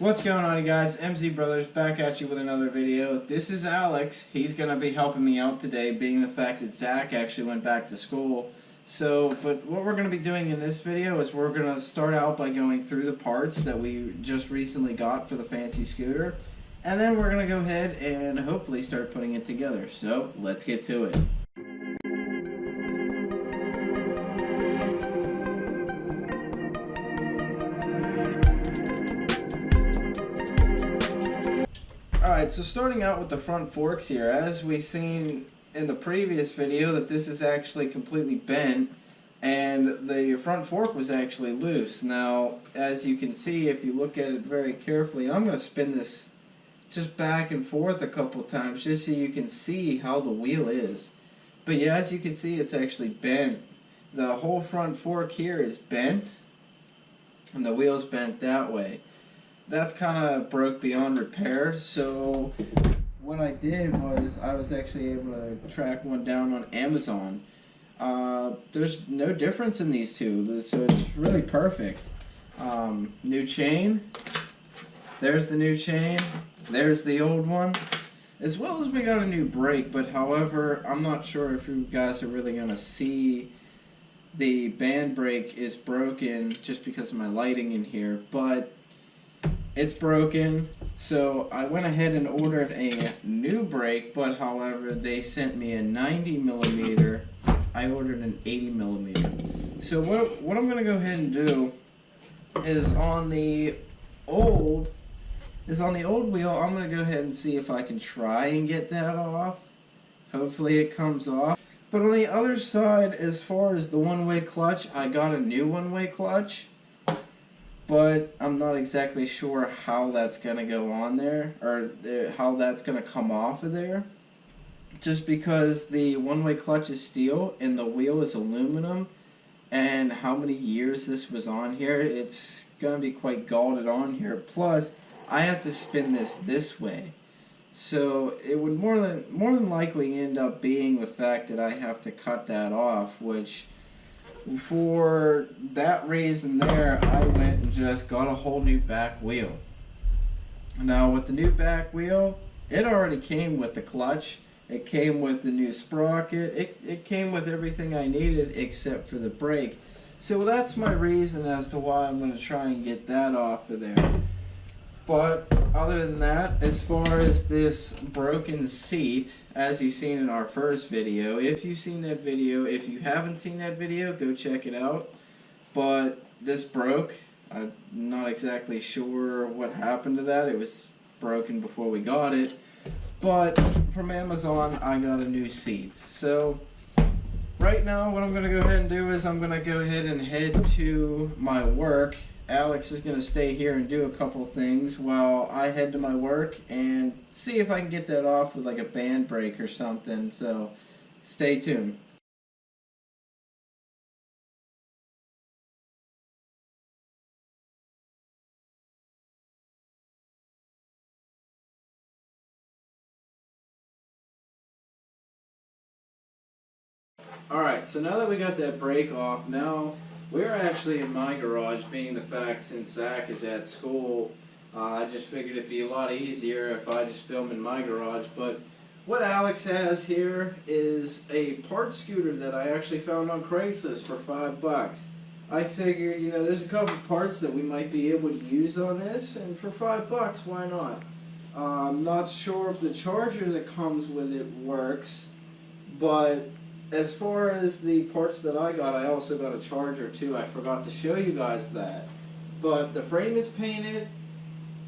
What's going on, you guys? MZ Brothers back at you with another video. This is Alex. He's going to be helping me out today, being the fact that Zach actually went back to school. But what we're going to be doing in this video is we're going to start out by going through the parts that we just recently got for the fancy scooter. And then we're going to go ahead and hopefully start putting it together. So, let's get to it. Alright, so starting out with the front forks here, as we seen in the previous video that this is actually completely bent and the front fork was actually loose. Now, as you can see, if you look at it very carefully, and I'm going to spin this just back and forth a couple times just so you can see how the wheel is. But yeah, as you can see, it's actually bent. The whole front fork here is bent and the wheel's bent that way. That's kind of broke beyond repair, so what I did was I was actually able to track one down on Amazon. There's no difference in these two, so it's really perfect. New chain, there's the new chain, there's the old one, as well as we got a new brake, but however, I'm not sure if you guys are really going to see the band brake is broken just because of my lighting in here, but it's broken, so I went ahead and ordered a new brake, but however, they sent me a 90mm. I ordered an 80mm. So what I'm going to go ahead and do is on the old wheel, I'm going to go ahead and see if I can try and get that off. Hopefully it comes off. But on the other side, as far as the one-way clutch, I got a new one-way clutch. But I'm not exactly sure how that's going to go on there, or how that's going to come off of there. Just because the one-way clutch is steel and the wheel is aluminum, and how many years this was on here, it's going to be quite galled on here. Plus, I have to spin this way. So it would more than likely end up being the fact that I have to cut that off, which for that reason there, I went and just got a whole new back wheel. Now with the new back wheel, it already came with the clutch, it came with the new sprocket, it came with everything I needed except for the brake. So that's my reason as to why I'm going to try and get that off of there. But other than that, as far as this broken seat, as you've seen in our first video, if you've seen that video, if you haven't seen that video, go check it out. But this broke. I'm not exactly sure what happened to that. It was broken before we got it. But from Amazon, I got a new seat. So right now, what I'm going to go ahead and do is I'm going to go ahead and head to my work. Alex is going to stay here and do a couple things while I head to my work and see if I can get that off with like a band brake or something. So stay tuned. Alright, so now that we got that brake off, now we're actually in my garage, being the fact since Zach is at school. I just figured it'd be a lot easier if I just film in my garage. But what Alex has here is a parts scooter that I actually found on Craigslist for $5. I figured, you know, there's a couple parts that we might be able to use on this, and for $5, why not? I'm not sure if the charger that comes with it works, but as far as the parts that I got, I also got a charger too. I forgot to show you guys that. But the frame is painted,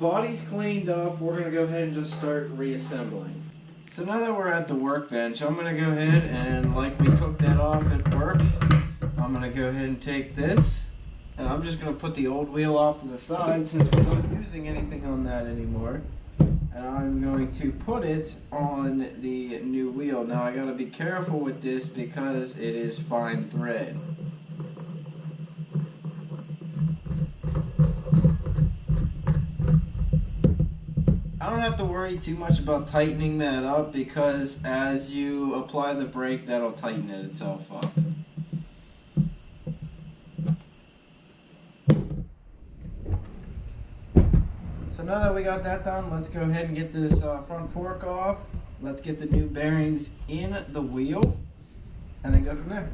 body's cleaned up, we're going to go ahead and just start reassembling. So now that we're at the workbench, I'm going to go ahead and, like we took that off at work, I'm going to go ahead and take this, and I'm just going to put the old wheel off to the side since we're not using anything on that anymore. And I'm going to put it on the new wheel. Now I gotta be careful with this because it is fine thread. I don't have to worry too much about tightening that up because as you apply the brake, that'll tighten it itself up. So now that we got that done, let's go ahead and get this front fork off. Let's get the new bearings in the wheel, and then go from there.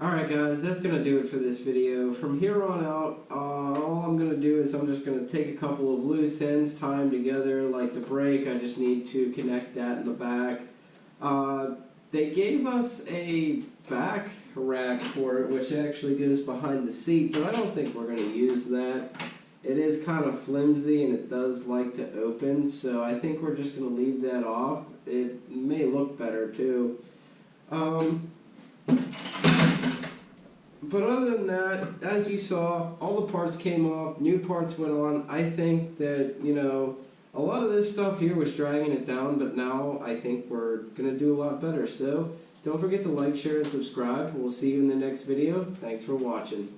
Alright guys, that's going to do it for this video. From here on out, all I'm going to do is I'm just going to take a couple of loose ends, tie them together like the brake. I just need to connect that in the back. They gave us a back rack for it, which actually goes behind the seat, but I don't think we're going to use that. It is kind of flimsy and it does like to open, so I think we're just going to leave that off. It may look better too. But other than that, as you saw, all the parts came off, new parts went on. I think that, you know, a lot of this stuff here was dragging it down, but now I think we're going to do a lot better. So don't forget to like, share, and subscribe. We'll see you in the next video. Thanks for watching.